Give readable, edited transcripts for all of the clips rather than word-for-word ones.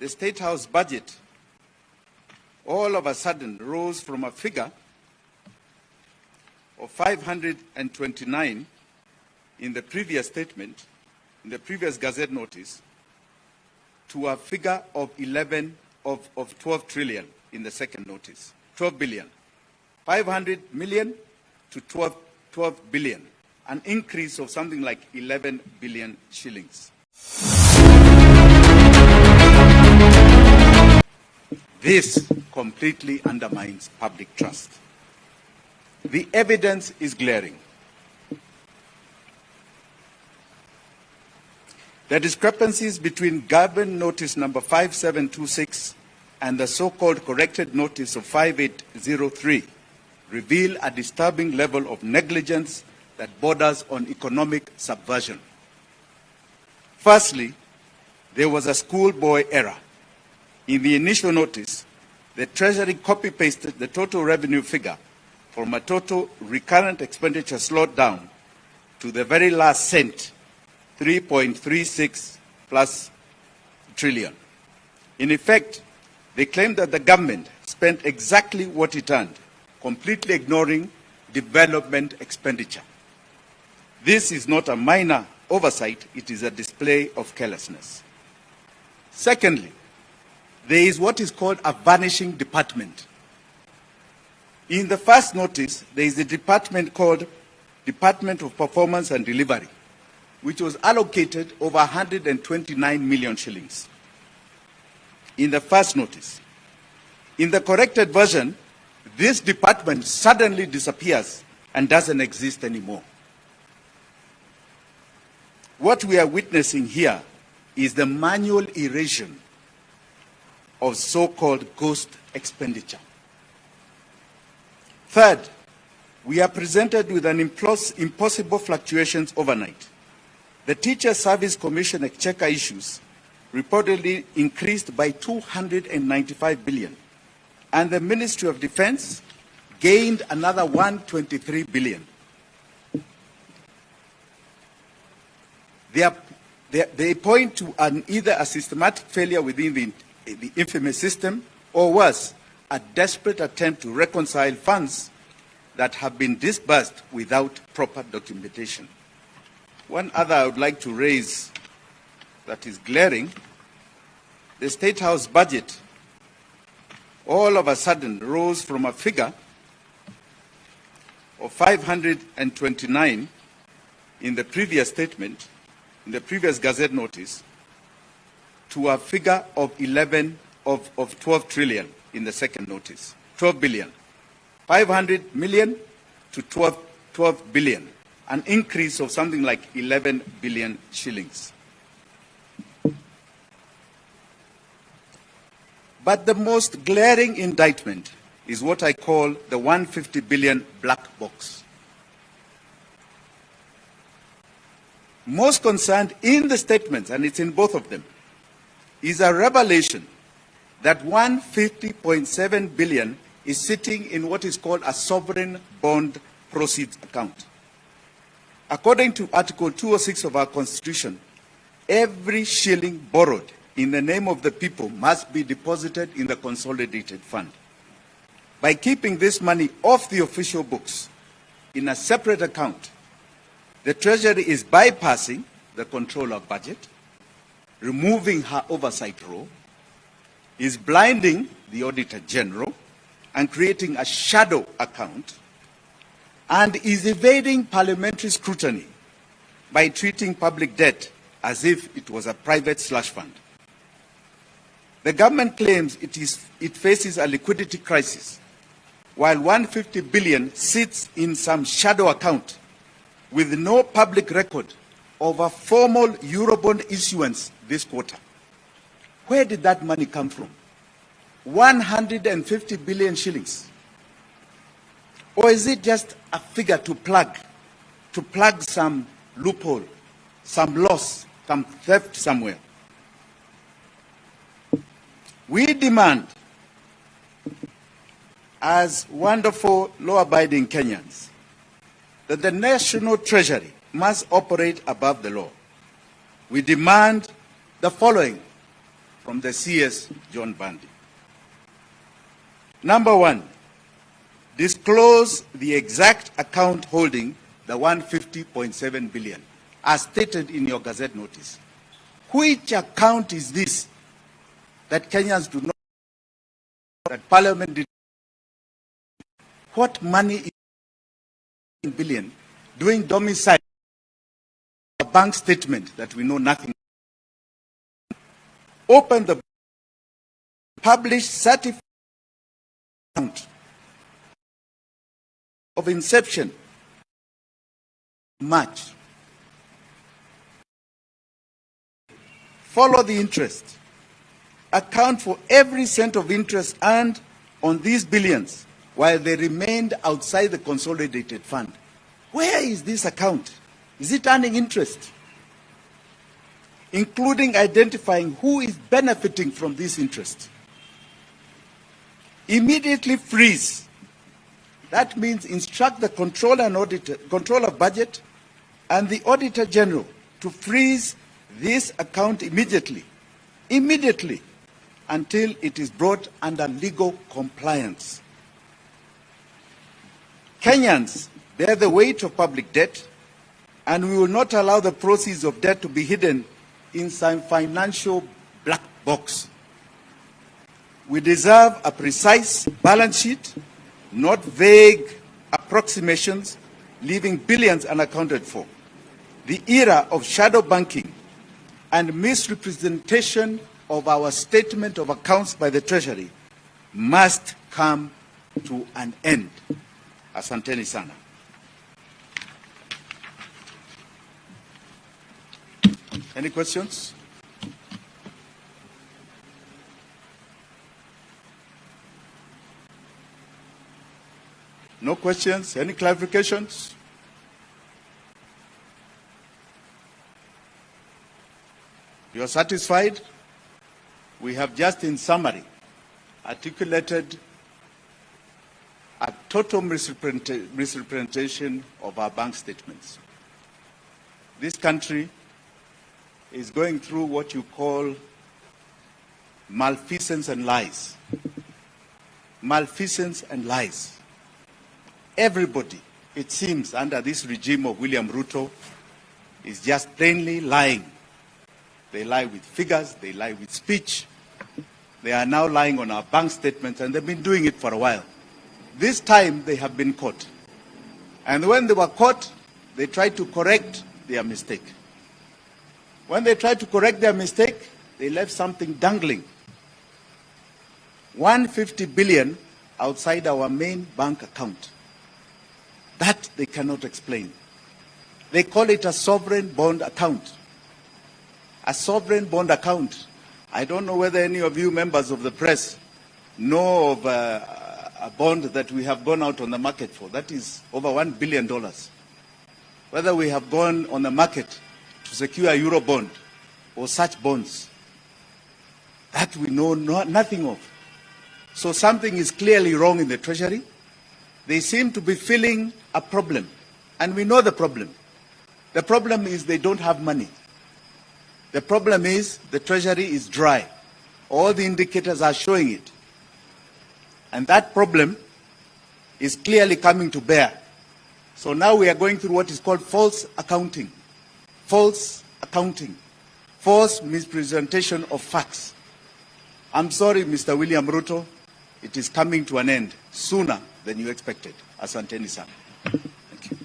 the State House budget all of a sudden rose from a figure of 529 in the previous statement, in the previous Gazette notice, to a figure of 12 trillion in the second notice, 12 billion. 500 million to 12 billion, an increase of something like 11 billion shillings. This completely undermines public trust. The evidence is glaring. The discrepancies between government notice number 5726 and the so-called corrected notice of 5803 reveal a disturbing level of negligence that borders on economic subversion. Firstly, there was a schoolboy error. In the initial notice, the Treasury copy-pasted the total revenue figure from a total recurrent expenditure slowed down to the very last cent, 3.36 plus trillion. In effect, they claimed that the government spent exactly what it earned, completely ignoring development expenditure. This is not a minor oversight, it is a display of carelessness. Secondly, there is what is called a vanishing department. In the first notice, there is a department called Department of Performance and Delivery, which was allocated over 129 million shillings in the first notice. In the corrected version, this department suddenly disappears and doesn't exist anymore. What we are witnessing here is the manual erasure of so-called ghost expenditure. Third, we are presented with an impossible fluctuations overnight. The Teacher Service Commission exchequer issues reportedly increased by 295 billion, and the Ministry of Defense gained another 123 billion. They point to either a systematic failure within the infamous system, or worse, a desperate attempt to reconcile funds that have been disbursed without proper documentation. One other I would like to raise that is glaring: the State House budget all of a sudden rose from a figure of 529 in the previous statement, in the previous Gazette notice, to a figure of 12 trillion in the second notice, 12 billion. 500 million to 12 billion, an increase of something like 11 billion shillings. But the most glaring indictment is what I call the 150 billion black box. Most concerned in the statements, and it's in both of them, is a revelation that 150.7 billion is sitting in what is called a sovereign bond proceeds account. According to Article 206 of our Constitution, every shilling borrowed in the name of the people must be deposited in the consolidated fund. By keeping this money off the official books in a separate account, the Treasury is bypassing the controller of budget, removing her oversight role, is blinding the Auditor General and creating a shadow account, and is evading parliamentary scrutiny by treating public debt as if it was a private slush fund. The government claims it faces a liquidity crisis, while 150 billion sits in some shadow account with no public record of a formal Eurobond issuance this quarter. Where did that money come from? 150 billion shillings. Or is it just a figure to plug some loophole, some loss, some theft somewhere? We demand, as wonderful law-abiding Kenyans, that the National Treasury must operate above the law. We demand the following: from the CS John Bandi. Number one, disclose the exact account holding the 150.7 billion, as stated in your Gazette notice. Which account is this that Kenyans do not, that Parliament did? What money is in billion doing domicile? A bank statement that we know nothing. Open the published certificate account of inception March. Follow the interest. Account for every cent of interest earned on these billions while they remained outside the consolidated fund. Where is this account? Is it earning interest? Including identifying who is benefiting from this interest. Immediately freeze. That means instruct the controller and auditor, controller of budget and the Auditor General to freeze this account immediately, until it is brought under legal compliance. Kenyans bear the weight of public debt, and we will not allow the proceeds of debt to be hidden in some financial black box. We deserve a precise balance sheet, not vague approximations, leaving billions unaccounted for. The era of shadow banking and misrepresentation of our statement of accounts by the Treasury must come to an end. Asanteni sana. Any questions? No questions? Any clarifications? You are satisfied? We have just in summary articulated a total misrepresentation of our bank statements. This country is going through what you call malfeasance and lies. Malfeasance and lies. Everybody, it seems, under this regime of William Ruto is just plainly lying. They lie with figures, they lie with speech. They are now lying on our bank statements, and they've been doing it for a while. This time they have been caught. And when they were caught, they tried to correct their mistake. When they tried to correct their mistake, they left something dangling. 150 billion outside our main bank account. That they cannot explain. They call it a sovereign bond account. A sovereign bond account. I don't know whether any of you members of the press know of a bond that we have gone out on the market for. That is over $1 billion. Whether we have gone on the market to secure a Euro bond or such bonds, that we know nothing of. So something is clearly wrong in the Treasury. They seem to be feeling a problem, and we know the problem. The problem is they don't have money. The problem is the Treasury is dry. All the indicators are showing it. And that problem is clearly coming to bear. So now we are going through what is called false accounting. False accounting. False misrepresentation of facts. I'm sorry, Mr. William Ruto, it is coming to an end sooner than you expected. Asanteni sana. Thank you.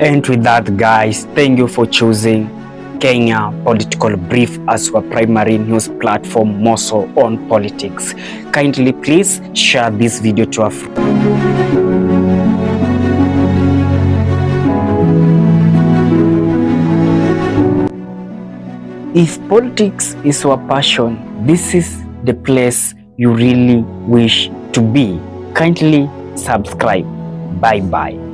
And with that, guys, thank you for choosing Kenya Political Brief as our primary news platform, more so on politics. Kindly please share this video to a friend. If politics is your passion, this is the place you really wish to be. Kindly subscribe. Bye bye.